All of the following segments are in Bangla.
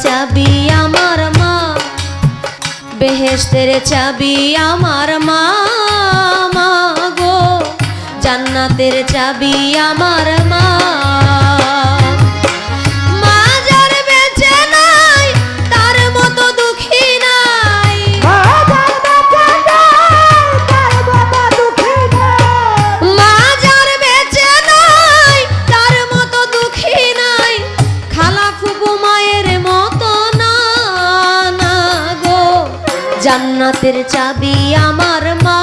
চাবি আমার মা, বেহেশতের চাবি আমার মা, মা গো জান্নাতের চাবি আমার মা। মা যার বেঁচে নাই তার মতো দুঃখী নাই, মা যার বেঁচে নাই তার মতো দুঃখী নাই, খালা ফুফু মায়ের মতো না, না গো জান্নাতের চাবি আমার মা,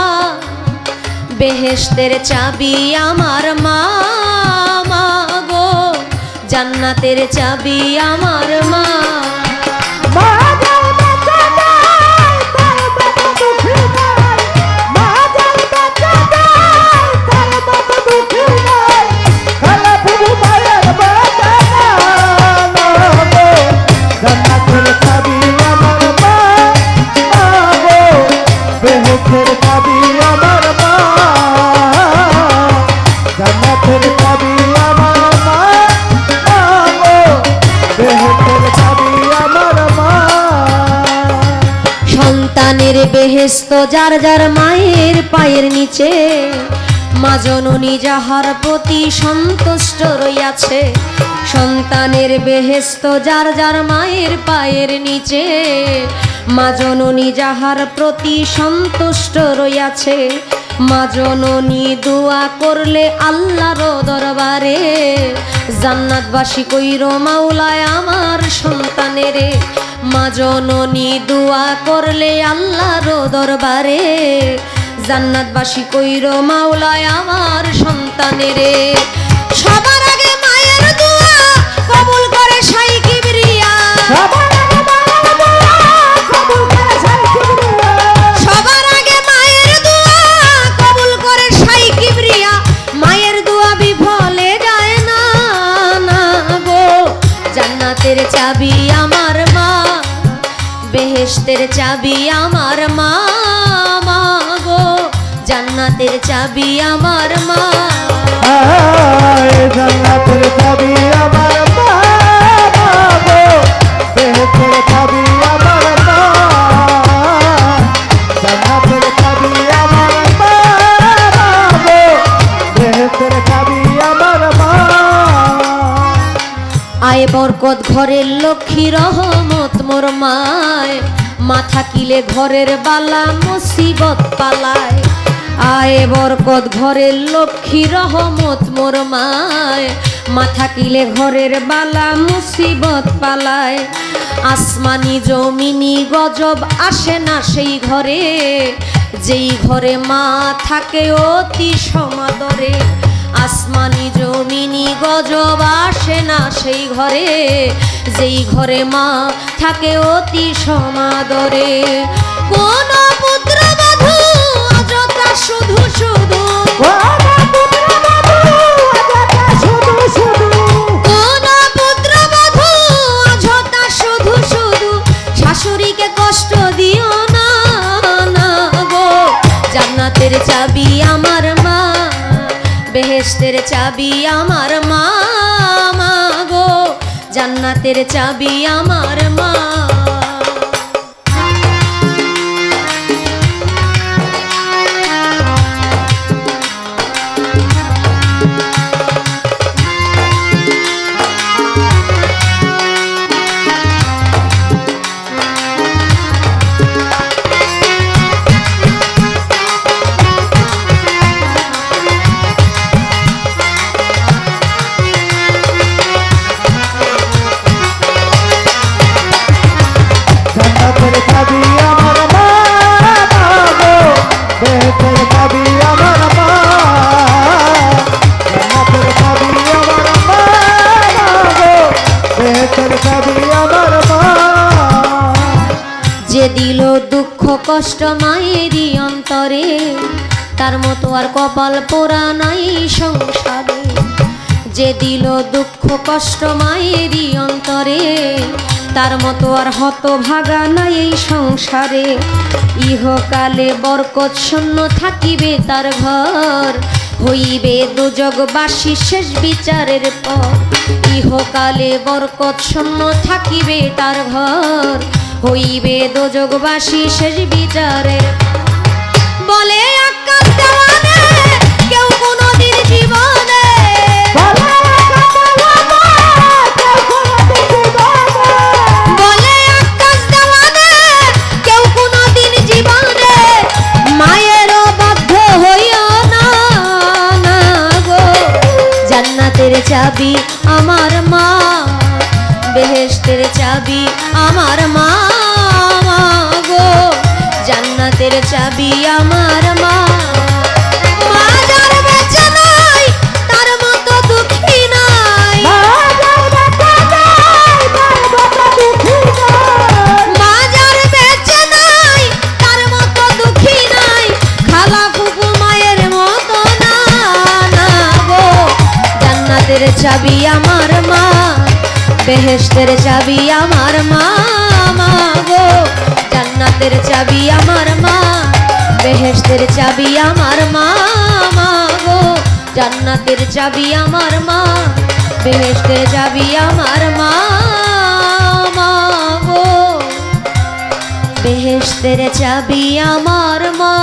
বেহেশতের চাবি আমার মা, মা গো জান্নাতের চাবি আমার মা। সন্তানের বেহেশত যার যার মায়ের পায়ের নিচে, মা জননী যাহার প্রতি সন্তুষ্ট রইয়াছে। সন্তানের বেহেশত যার যার মায়ের পায়ের নিচে, মা জননী যাহার প্রতি সন্তুষ্ট রইয়াছে। মা জননী দোয়া করলে আল্লাহর দরবারে, জান্নাতবাসী কইরো মাওলায় আমার সন্তানেরে। মা জননী দোয়া করলে আল্লাহর দরবারে, জান্নাতবাসী কইরো মাওলায় আমার সন্তানেরে। সবার আগে মায়ের দোয়া কবুল করে শাই কিবরিয়া, সবার আগে মায়ের দোয়া কবুল করে শাই কিবরিয়া। মায়ের দোয়া বিফলে যায় না, না গো জান্নাতের চাবি আমার মা, বেহেশতের চাবি আমার মা, মা গো জান্নাতের চাবি আমার মা। জান্নাতের চাবি আমার মা, গো বেহেশতের চাবি আমার মা, জান্নাতের চাবি আমার মা, গো বেহেশতের চাবি আমার মা। আয় বরকত ঘরের লক্ষ্মী রহমত মোর মায়, মা থাকিলে ঘরের বালা মুসিবত পালায়। আয় বরকত ঘরের লক্ষ্মী রহমত মোর মায়, মা থাকিলে ঘরের বালা মুসিবত পালায়। আসমানি জমিনি গজব আসে না সেই ঘরে, যেই ঘরে মা থাকে অতি সমাদরে। আসমানি জমিনি গজব আসে না সেই ঘরে, যেই ঘরে মা থাকে অতি সমাদরে। কোন পুত্র বধূ অযথা শুধু শুধু, কোন পুত্র বধূ অযথা শুধু শুধু, শাশুড়িকে কষ্ট দিও না, না গো জান্নাতের চাবি আমার মা, বেহেশতের চাবি আমার মা, মা গো জান্নাতের চাবি আমার মা। যে দিল দুঃখ কষ্ট মায়েরই অন্তরে, তার মতো আর কপাল পোড়া নাই সংসারে। যে দিল দুঃখ কষ্ট মায়েরই অন্তরে, তার মতো আর হতভাগা নাই এই সংসারে। ইহকালে বরকত শূন্য থাকিবে তার ঘর, হইবে দোজগবাসী শেষ বিচারের পর। ইহকালে বরকত শূন্য থাকিবে তার ঘর, হইবে দোজগবাসী শেষ বিচারের পর। বলে আকাশ দেওয়ানে কেউ কোনদিন জীবনে, বলে আকাশ দেওয়ানে কেউ কোনদিন জীবনে মায়েরও বাধ্য হইও না, না গো। জান্নাতের চাবি আমার মা, বেহেশতের চাবি আমার মা, মা গো। জান্নাতের চাবি আমার মা। মা যার বেঁচে নাই তার মতো দুঃখী নাই, মা যার বেঁচে নাই তার মতো দুঃখী নাই। খালা ফুফু মায়ের মতো না, না গো। জান্নাতের চাবি আমার মা, বেহেশতের চাবি আমার মা, মা গো। জান্নাতের চাবি আমার মা, বেহেশতের চাবি আমার মা, মা গো। জান্নাতের চাবি আমার মা, বেহেশতের চাবি আমার মা, মা গো। বেহেশতের চাবি আমার মা।